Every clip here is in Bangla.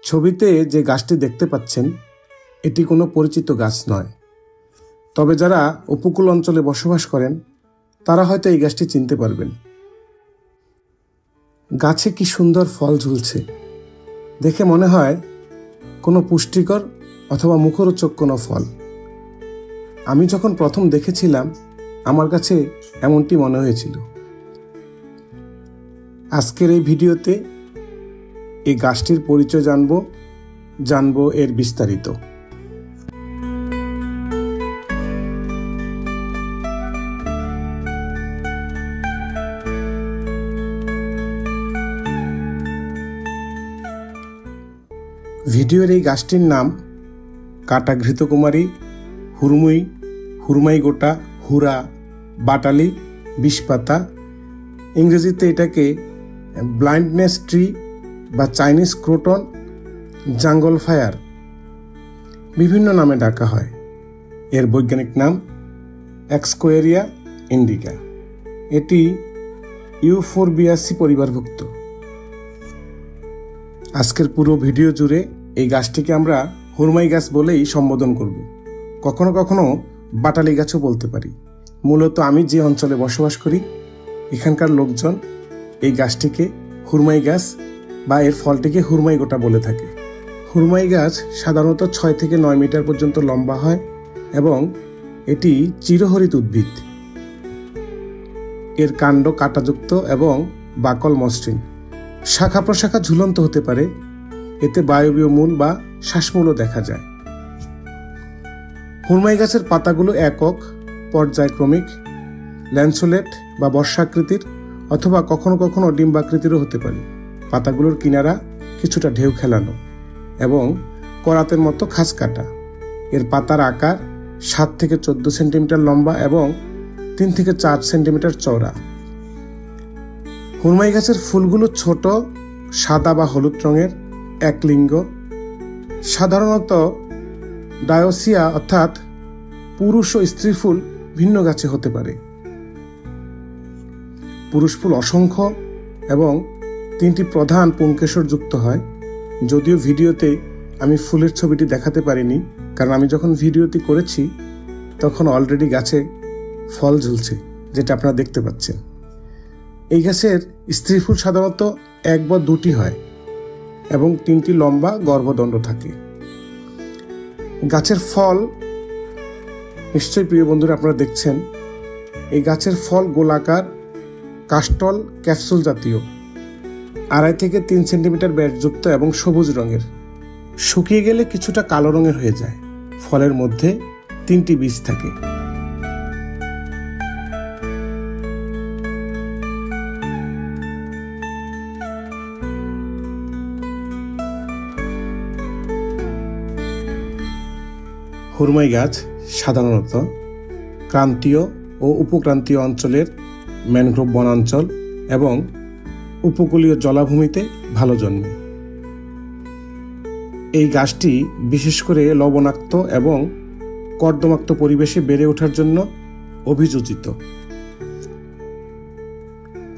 ছবিতে যে গাছটি দেখতে পাচ্ছেন এটি কোনো পরিচিত গাছ নয়, তবে যারা উপকূল অঞ্চলে বসবাস করেন তারা হয়তো এই গাছটি চিনতে পারবেন। গাছে কি সুন্দর ফল ঝুলছে, দেখে মনে হয় কোনো পুষ্টিকর অথবা মুখরোচক কোনো ফল। আমি যখন প্রথম দেখেছিলাম আমার কাছে এমনটি মনে হয়েছিল। আজকের এই ভিডিওতে এই গাছটির পরিচয় জানবো এর বিস্তারিত। ভিডিওর এই গাছটির নাম কাটা ঘৃতকুমারী, হুরমাই গোটা, হুরা, বাটালি, বিষপাতা। ইংরেজিতে এটাকে ব্লাইন্ডনেস ট্রি বা চাইনিজ ক্রোটন, জাঙ্গল ফায়ার বিভিন্ন নামে ডাকা হয়। এর বৈজ্ঞানিক নাম এক্সকোয়েরিয়া ইন্ডিকা। এটি ইউফোরবিয়াসি পরিবারভুক্ত। আজকের পুরো ভিডিও জুড়ে এই গাছটিকে আমরা হুরমাই গাছ বলেই সম্বোধন করব, কখনো কখনো বাটালি গাছও বলতে পারি। মূলত আমি যে অঞ্চলে বসবাস করি এখানকার লোকজন এই গাছটিকে হুরমাই গাছ বা এর ফলটিকে হুরমাই গোটা বলে থাকে। হুরমাই গাছ সাধারণত 6 থেকে 9 মিটার পর্যন্ত লম্বা হয় এবং এটি চিরহরিত উদ্ভিদ। এর কাণ্ড কাঁটাযুক্ত এবং বাকল মসৃণ। শাখা প্রশাখা ঝুলন্ত হতে পারে। এতে বায়বীয় মূল বা শ্বাসমূলও দেখা যায়। হুরমাই গাছের পাতাগুলো একক, পর্যায়ক্রমিক, ল্যান্সোলেট বা বর্ষাকৃতির অথবা কখনো কখনো ডিম্বাকৃতিরও হতে পারে। পাতাগুলোর কিনারা কিছুটা ঢেউ খেলানো এবং করাতের মতো খাঁজ কাটা। এর পাতার আকার 7 থেকে 14 সেন্টিমিটার লম্বা এবং 3 থেকে 4 সেন্টিমিটার চওড়া। হুরমাই গাছের ফুলগুলো ছোট, সাদা বা হলুদ রঙের, একলিঙ্গ। সাধারণত ডায়োসিয়া অর্থাৎ পুরুষ ও স্ত্রী ফুল ভিন্ন গাছে হতে পারে। পুরুষ ফুল অসংখ্য এবং 3টি প্রধান পুংকেশর যুক্ত হয়। যদিও ভিডিওতে আমি ফুলের ছবিটি দেখাতে পারিনি, কারণ আমি যখন ভিডিওটি করেছি তখন অলরেডি গাছে ফল ঝুলছে, যেটা আপনারা দেখতে পাচ্ছেন। এই গাছের স্ত্রী ফুল সাধারণত 1 বা 2টি হয় এবং 3টি লম্বা গর্ভদণ্ড থাকে। গাছের ফল নিশ্চয়ই প্রিয় বন্ধুরা আপনারা দেখছেন। এই গাছের ফল গোলাকার, কাস্টল ক্যাপসুল জাতীয়, 2.5 থেকে 3 সেন্টিমিটার ব্যাসযুক্ত এবং সবুজ রঙের। শুকিয়ে গেলে কিছুটা কালো রঙের হয়ে যায়। ফলের মধ্যে 3টি বীজ থাকে। হুরমাই গাছ সাধারণত ক্রান্তীয় ও উপক্রান্তীয় অঞ্চলের ম্যানগ্রোভ বনাঞ্চল এবং উপকূলীয় জলাভূমিতে ভালো জন্মে। এই গাছটি বিশেষ করে লবণাক্ত এবং কর্দমাক্ত পরিবেশে বেড়ে ওঠার জন্য অভিযোজিত।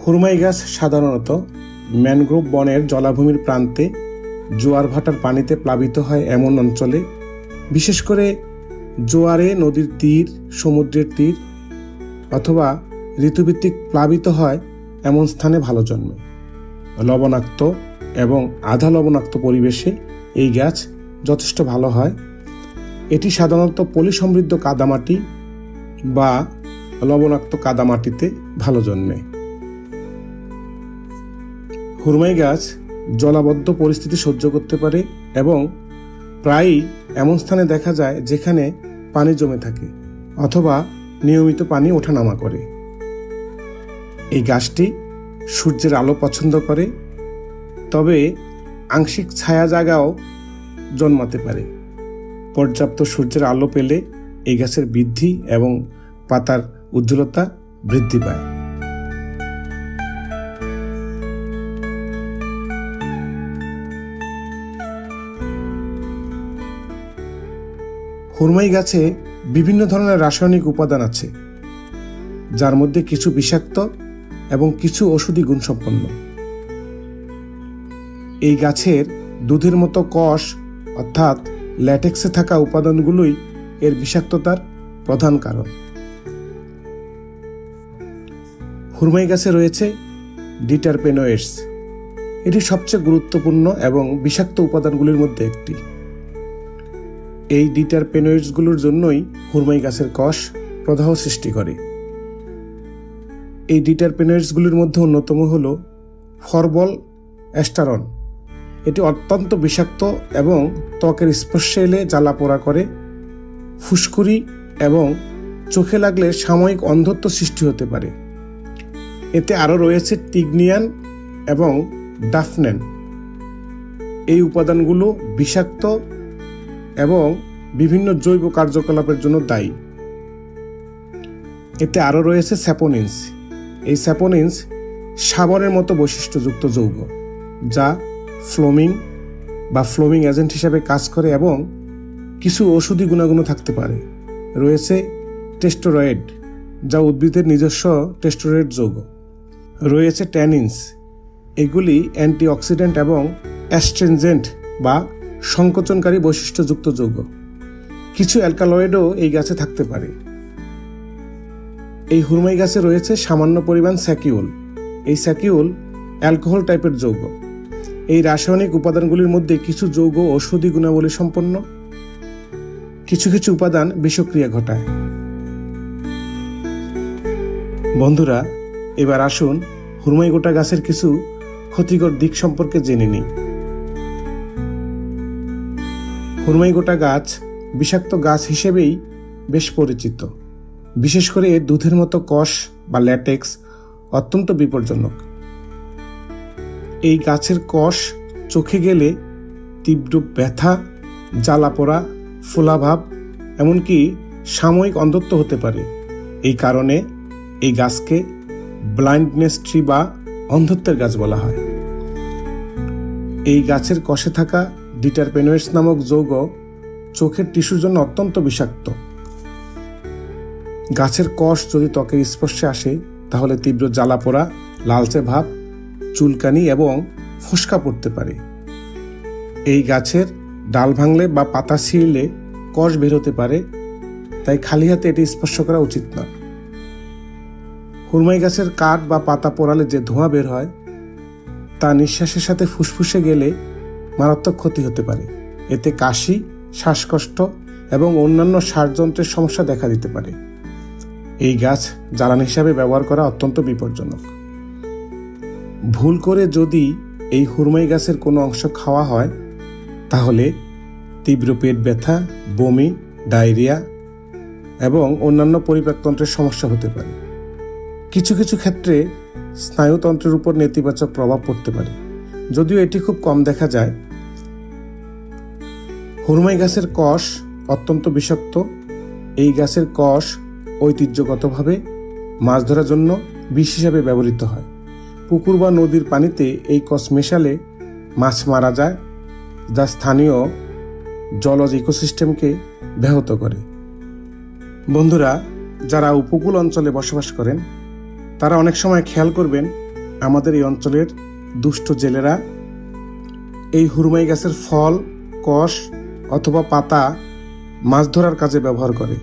হুরমাই গাছ সাধারণত ম্যানগ্রোভ বনের জলাভূমির প্রান্তে জোয়ার ভাটার পানিতে প্লাবিত হয় এমন অঞ্চলে, বিশেষ করে জোয়ারে নদীর তীর, সমুদ্রের তীর অথবা ঋতুভিত্তিক প্লাবিত হয় এমন স্থানে ভালো জন্মে। লবণাক্ত এবং আধা লবণাক্ত পরিবেশে এই গাছ যথেষ্ট ভালো হয়। এটি সাধারণত পলি সমৃদ্ধ কাদামাটি বা লবণাক্ত কাদামাটিতে ভালো জন্মে। হুরমাই গাছ জলাবদ্ধ পরিস্থিতি সহ্য করতে পারে এবং প্রায়ই এমন স্থানে দেখা যায় যেখানে পানি জমে থাকে অথবা নিয়মিত পানি ওঠানামা করে। এই গাছটি সূর্যের আলো পছন্দ করে, তবে আংশিক ছায়া জায়গাও জন্মাতে পারে। পর্যাপ্ত সূর্যের আলো পেলে এই গাছের বৃদ্ধি এবং পাতার উজ্জ্বলতা বৃদ্ধি পায়। হুরমাই গাছে বিভিন্ন ধরনের রাসায়নিক উপাদান আছে, যার মধ্যে কিছু বিষাক্ত এবং কিছু ঔষধি গুণসম্পন্ন। এই গাছের দুধের মতো কষ অর্থাৎ ল্যাটেক্সে থাকা উপাদানগুলোই এর বিষাক্ততার প্রধান কারণ। হুরমাই গাছে রয়েছে ডিটারপেনয়েডস। এটি সবচেয়ে গুরুত্বপূর্ণ এবং বিষাক্ত উপাদানগুলির মধ্যে একটি। এই ডিটারপেনয়েডসগুলোর জন্যই হুরমাই গাছের কষ প্রদাহ সৃষ্টি করে। এই ডিটারপেনয়েডসগুলির মধ্যে অন্যতম হল ফরবল অ্যাস্টারন। এটি অত্যন্ত বিষাক্ত এবং ত্বকের স্পর্শে এলে জ্বালা পোড়া করে, ফুসকুড়ি এবং চোখে লাগলে সাময়িক অন্ধত্ব সৃষ্টি হতে পারে। এতে আরও রয়েছে টিগনিয়ান এবং ডাফনেন। এই উপাদানগুলো বিষাক্ত এবং বিভিন্ন জৈব কার্যকলাপের জন্য দায়ী। এতে আরও রয়েছে স্যাপোনিনস। এই স্যাপোনিনস সাবানের মতো বৈশিষ্ট্যযুক্ত যৌগ, যা ফ্লোমিং এজেন্ট হিসাবে কাজ করে এবং কিছু ঔষধি গুণাগুণও থাকতে পারে। রয়েছে টেস্টোরয়েড, যা উদ্ভিদের নিজস্ব টেস্টোরয়েড যৌগ। রয়েছে ট্যানিনস। এগুলি অ্যান্টিঅক্সিডেন্ট এবং অ্যাস্ট্রিনজেন্ট বা সংকোচনকারী বৈশিষ্ট্যযুক্ত যৌগ। কিছু অ্যালকালয়েডও এই গাছে থাকতে পারে। এই হুরমাই গাছে রয়েছে সামান্য পরিমাণ স্যাকিউল। এই স্যাকিউল অ্যালকোহল টাইপের যৌগ। এই রাসায়নিক উপাদানগুলির মধ্যে কিছু যৌগ ঔষধি গুণাবলী সম্পন্ন, কিছু কিছু উপাদান বিষক্রিয়া ঘটায়। বন্ধুরা, এবার আসুন হুরমাই গোটা গাছের কিছু ক্ষতিকর দিক সম্পর্কে জেনে নিই। হুরমাই গোটা গাছ বিষাক্ত গাছ হিসেবেই বেশ পরিচিত। বিশেষ করে এর দুধের মতো কষ বা ল্যাটেক্স অত্যন্ত বিপজ্জনক। এই গাছের কষ চোখে গেলে তীব্র ব্যথা, জ্বালা পোড়া, ফোলাভাব, এমনকি সাময়িক অন্ধত্ব হতে পারে। এই কারণে এই গাছকে ব্লাইন্ডনেস ট্রি বা অন্ধত্বের গাছ বলা হয়। এই গাছের কষে থাকা ডিটারপেনয়েডস নামক যৌগ চোখের টিস্যুর জন্য অত্যন্ত বিষাক্ত। গাছের কষ যদি ত্বকের স্পর্শে আসে তাহলে তীব্র জ্বালা পোড়া, লালচে ভাব, চুলকানি এবং ফোস্কা পড়তে পারে। এই গাছের ডাল ভাঙলে বা পাতা ছিঁড়লে কষ বের হতে পারে, তাই খালি হাতে এটি স্পর্শ করা উচিত নয়। হুরমাই গাছের কাঠ বা পাতা পোড়ালে যে ধোঁয়া বের হয় তা নিঃশ্বাসের সাথে ফুসফুসে গেলে মারাত্মক ক্ষতি হতে পারে। এতে কাশি, শ্বাসকষ্ট এবং অন্যান্য শ্বাসযন্ত্রের সমস্যা দেখা দিতে পারে। এই গাছ জ্বালানি হিসাবে ব্যবহার করা অত্যন্ত বিপজ্জনক। ভুল করে যদি এই হুরমাই গাছের কোনো অংশ খাওয়া হয় তাহলে তীব্র পেট ব্যথা, বমি, ডায়রিয়া এবং অন্যান্য পরিপাকতন্ত্রের সমস্যা হতে পারে। কিছু কিছু ক্ষেত্রে স্নায়ুতন্ত্রের উপর নেতিবাচক প্রভাব পড়তে পারে, যদিও এটি খুব কম দেখা যায়। হুরমাই গাছের কষ অত্যন্ত বিষাক্ত। এই গাছের কষ ঐতিহ্যগতভাবে মাছ ধরার জন্য বিষ হিসাবে ব্যবহৃত হয়। পুকুর বা নদীর পানিতে এই কষ মেশালে মাছ মারা যায়, যা স্থানীয় জলজ ইকোসিস্টেমকে ব্যাহত করে। বন্ধুরা, যারা উপকূল অঞ্চলে বসবাস করেন তারা অনেক সময় খেয়াল করবেন আমাদের এই অঞ্চলের দুষ্ট জেলেরা এই হুরমাই গাছের ফল, কষ অথবা পাতা মাছ ধরার কাজে ব্যবহার করে,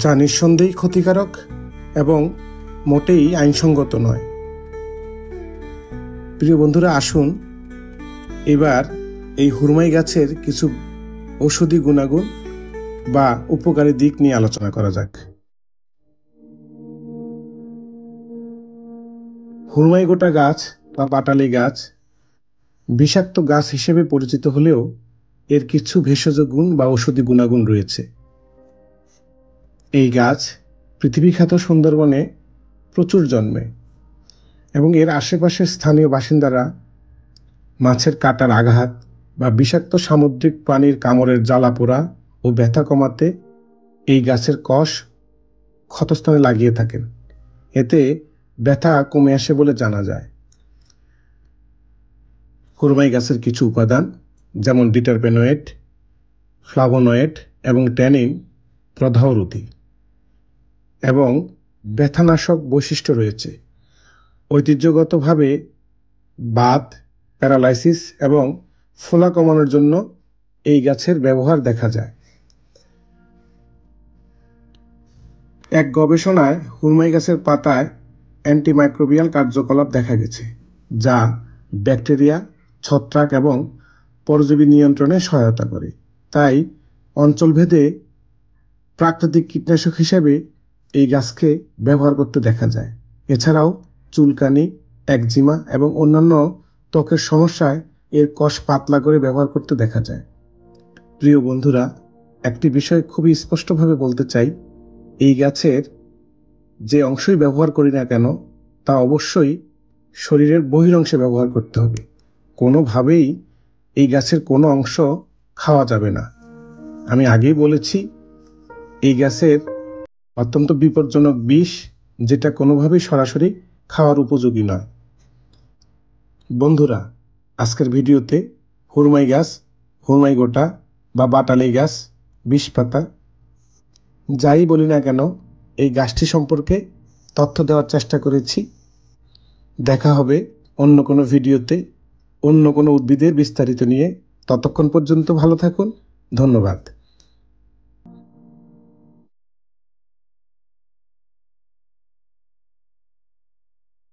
যা নিঃসন্দেহেই ক্ষতিকারক এবং মোটেই আইনসঙ্গত নয়। প্রিয় বন্ধুরা, আসুন এবার এই হুরমাই গাছের কিছু ঔষধি গুণাগুণ বা উপকারী দিক নিয়ে আলোচনা করা যাক। হুরমাই গোটা গাছ বা পাটালি গাছ বিষাক্ত গাছ হিসেবে পরিচিত হলেও এর কিছু ভেষজ গুণ বা ঔষধি গুণাগুণ রয়েছে। এই গাছ পৃথিবীখ্যাত সুন্দরবনে প্রচুর জন্মে এবং এর আশেপাশের স্থানীয় বাসিন্দারা মাছের কাটার আঘাত বা বিষাক্ত সামুদ্রিক প্রাণীর কামড়ের জ্বালা পোড়া ও ব্যথা কমাতে এই গাছের কষ ক্ষতস্থানে লাগিয়ে থাকেন। এতে ব্যথা কমে আসে বলে জানা যায়। হুরমাই গাছের কিছু উপাদান যেমন ডিটারপেনয়েড, ফ্লাভোনয়েড এবং ট্যানিন প্রদাহরোধী এবং ব্যথানাশক বৈশিষ্ট্য রয়েছে। ঐতিহ্যগতভাবে বাত, প্যারালাইসিস এবং ফোলা কমানোর জন্য এই গাছের ব্যবহার দেখা যায়। এক গবেষণায় হুরমাই গাছের পাতায় অ্যান্টিমাইক্রোবিয়াল কার্যকলাপ দেখা গেছে, যা ব্যাকটেরিয়া, ছত্রাক এবং পরজীবী নিয়ন্ত্রণে সহায়তা করে। তাই অঞ্চলভেদে প্রাকৃতিক কীটনাশক হিসেবে এই গাছকে ব্যবহার করতে দেখা যায়। এছাড়াও চুলকানি, একজিমা এবং অন্যান্য ত্বকের সমস্যায় এর কষ পাতলা করে ব্যবহার করতে দেখা যায়। প্রিয় বন্ধুরা, একটি বিষয় খুবই স্পষ্টভাবে বলতে চাই, এই গাছের যে অংশই ব্যবহার করি না কেন তা অবশ্যই শরীরের বহিরংশে ব্যবহার করতে হবে। কোনোভাবেই এই গাছের কোনো অংশ খাওয়া যাবে না। আমি আগেই বলেছি, এই গাছের অত্যন্ত বিপজ্জনক বিষ, যেটা কোনোভাবেই সরাসরি খাওয়ার উপযোগী নয়। বন্ধুরা, আজকের ভিডিওতে হুরমাই গাছ, হুরমাই গোটা বা বাটালি গাছ, বিষপাতা, যাই বলি না কেন এই গাছটি সম্পর্কে তথ্য দেওয়ার চেষ্টা করেছি। দেখা হবে অন্য কোনো ভিডিওতে অন্য কোনো উদ্ভিদের বিস্তারিত নিয়ে। ততক্ষণ পর্যন্ত ভালো থাকুন। ধন্যবাদ।